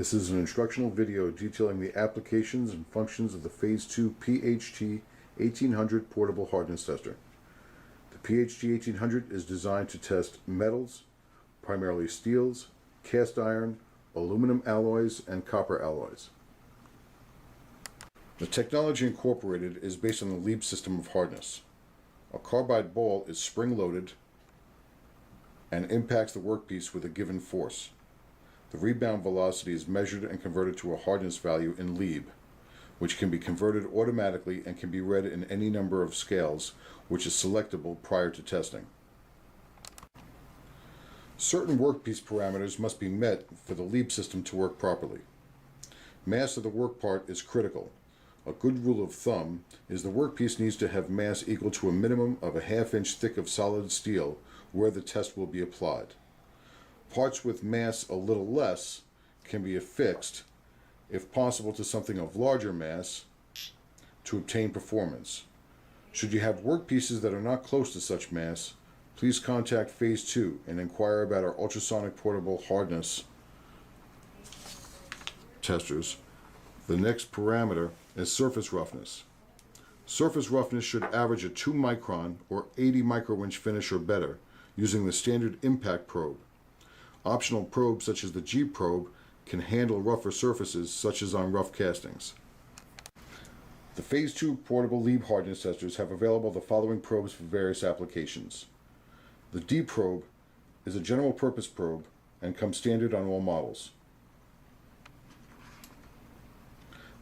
This is an instructional video detailing the applications and functions of the Phase 2 PHT 1800 Portable Hardness Tester. The PHT 1800 is designed to test metals, primarily steels, cast iron, aluminum alloys, and copper alloys. The technology incorporated is based on the Lieb system of hardness. A carbide ball is spring-loaded and impacts the workpiece with a given force. The rebound velocity is measured and converted to a hardness value in Lieb, which can be converted automatically and can be read in any number of scales, which is selectable prior to testing. Certain workpiece parameters must be met for the Lieb system to work properly. Mass of the work part is critical. A good rule of thumb is the workpiece needs to have mass equal to a minimum of a ½ inch thick of solid steel where the test will be applied. Parts with mass a little less can be affixed, if possible, to something of larger mass to obtain performance. Should you have workpieces that are not close to such mass, please contact Phase 2 and inquire about our ultrasonic portable hardness testers. The next parameter is surface roughness. Surface roughness should average a 2 micron or 80 micro-inch finish or better using the standard impact probe. Optional probes such as the G probe can handle rougher surfaces such as on rough castings. The Phase 2 portable Lieb hardness testers have available the following probes for various applications. The D probe is a general purpose probe and comes standard on all models.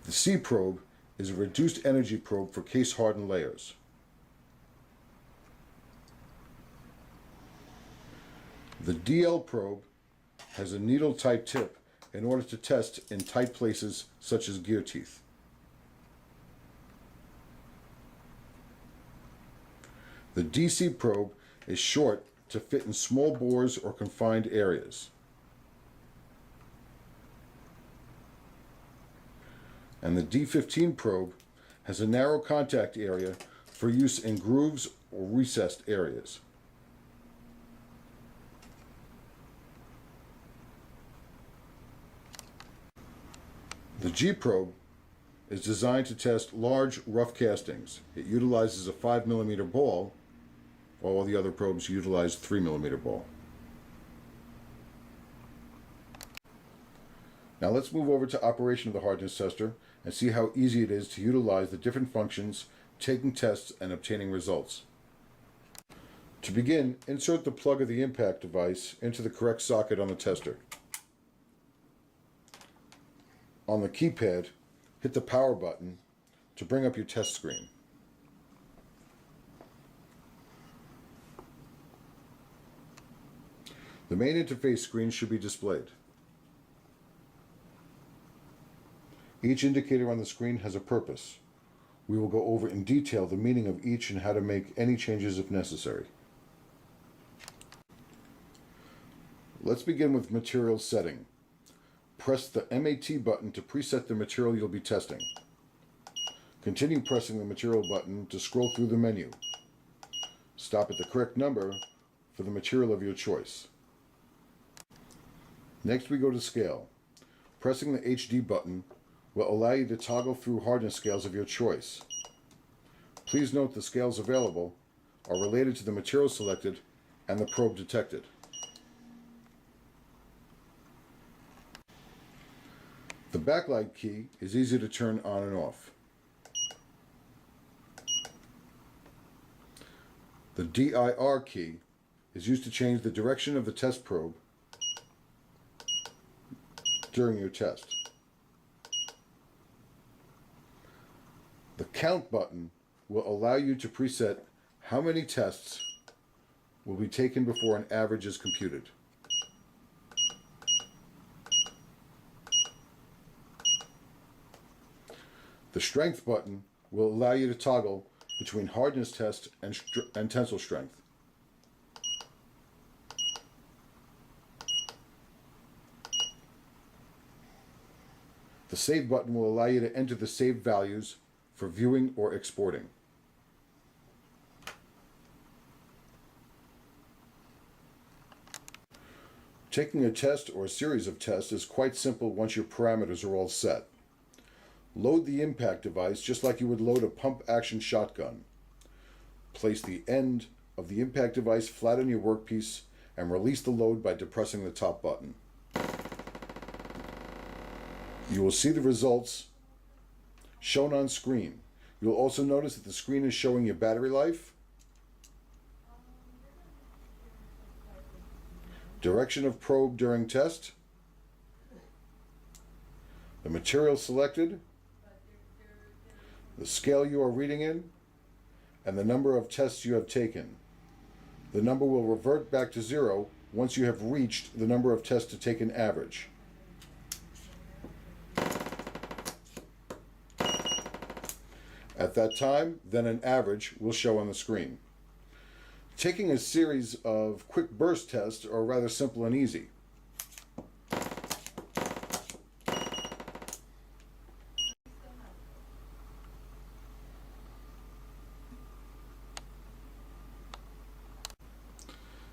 The C probe is a reduced energy probe for case hardened layers. The DL probe has a needle type tip in order to test in tight places such as gear teeth. The DC probe is short to fit in small bores or confined areas. And the D15 probe has a narrow contact area for use in grooves or recessed areas. The G probe is designed to test large, rough castings. It utilizes a 5mm ball, while all the other probes utilize 3mm ball. Now let's move over to operation of the hardness tester and see how easy it is to utilize the different functions, taking tests, and obtaining results. To begin, insert the plug of the impact device into the correct socket on the tester. On the keypad, hit the power button to bring up your test screen. The main interface screen should be displayed. Each indicator on the screen has a purpose. We will go over in detail the meaning of each and how to make any changes if necessary. Let's begin with material setting. Press the MAT button to preset the material you'll be testing. Continue pressing the material button to scroll through the menu. Stop at the correct number for the material of your choice. Next we go to scale. Pressing the HD button will allow you to toggle through hardness scales of your choice. Please note the scales available are related to the material selected and the probe detected. The backlight key is easy to turn on and off. The DIR key is used to change the direction of the test probe during your test. The count button will allow you to preset how many tests will be taken before an average is computed. The strength button will allow you to toggle between hardness test and tensile strength. The save button will allow you to enter the saved values for viewing or exporting. Taking a test or a series of tests is quite simple once your parameters are all set. Load the impact device just like you would load a pump-action shotgun. Place the end of the impact device flat on your workpiece and release the load by depressing the top button. You will see the results shown on screen. You'll also notice that the screen is showing your battery life, direction of probe during test, the material selected, the scale you are reading in, and the number of tests you have taken. The number will revert back to 0 once you have reached the number of tests to take an average. At that time, then an average will show on the screen. Taking a series of quick burst tests are rather simple and easy.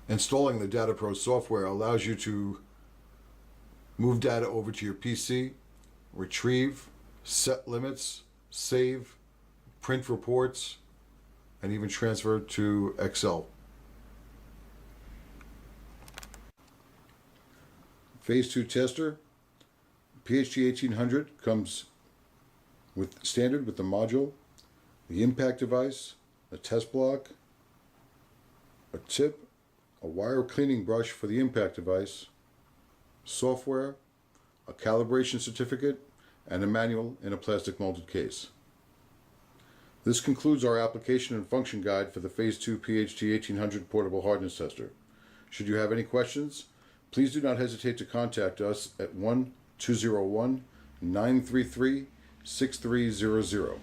Installing the DataPro software allows you to move data over to your PC, retrieve, set limits, save, print reports, and even transfer to Excel. Phase 2 tester, PHT 1800 comes with standard with the module, the impact device, a test block, a tip, a wire cleaning brush for the impact device, software, a calibration certificate, and a manual in a plastic molded case. This concludes our application and function guide for the Phase 2 PHT 1800 portable hardness tester. Should you have any questions, please do not hesitate to contact us at 1-201-933-6300.